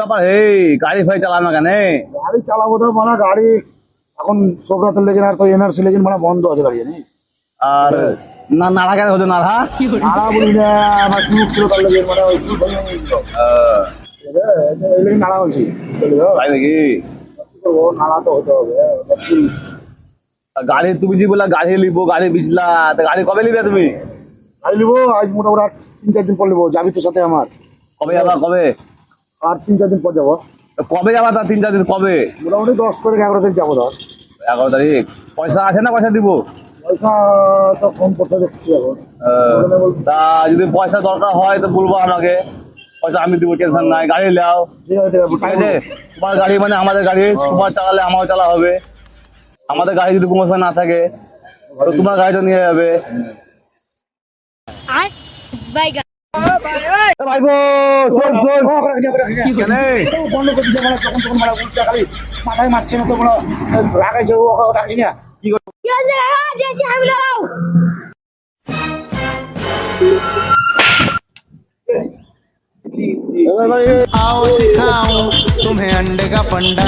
ব্যাপার এই গাড়ি ফাড়ি চালানো কেন? গাড়ি চালাবো তো মানে গাড়ি এখন সবরাতের লেগে আর তো এনআরসি লেগে মানে বন্ধ আছে গাড়ি জানি। আর না নাড়া কেন হতো নাড়া? নাড়া বলি না আমার চুপ ছিল তার লেগে মানে ওই চুপ ভেঙে গেছিল। এই লেগে নাড়া বলছি তাই নাকি? কি করবো, নাড়া তো হতে হবে। গাড়ি তুমি যে বললা গাড়ি লিবো, গাড়ি বিচলা, তা গাড়ি কবে লিবে তুমি? গাড়ি নিবো আজ মোটামুটি আর 3-4 দিন পর নিবো। যাবি তোর সাথে আমার? কবে যাবা কবে? আর 3-4 দিন পর যাবো। কবে যাবা তা 3-4 দিন কবে? মোটামুটি 10 তারিখ 11 তারিখ যাবো। ধর 11 তারিখ। পয়সা আছে না পয়সা দিব? পয়সা তো কম করতে দেখছি এখন। তা যদি পয়সা দরকার হয় তো বলবো আমাকে, পয়সা আমি দিব, টেনশন নাই। গাড়ি নাও, ঠিক আছে ঠিক আছে? তোমার গাড়ি মানে আমাদের গাড়ি, তোমার চালালে আমারও চালা হবে। আমাদের গাড়ি যদি কোনো সময় না থাকে তো তোমার গাড়িটা নিয়ে যাবে। এ ভাইপো, শোন শোন। কেন? বন্ধ করে দিতে মানে তখন তখন মানে উল্টা খালি মাথায় মারছে না তো কোনো রাখাইছে রাখি না। কি করবো? आओ सिखाऊं तुम्हें अंडे का पंडा।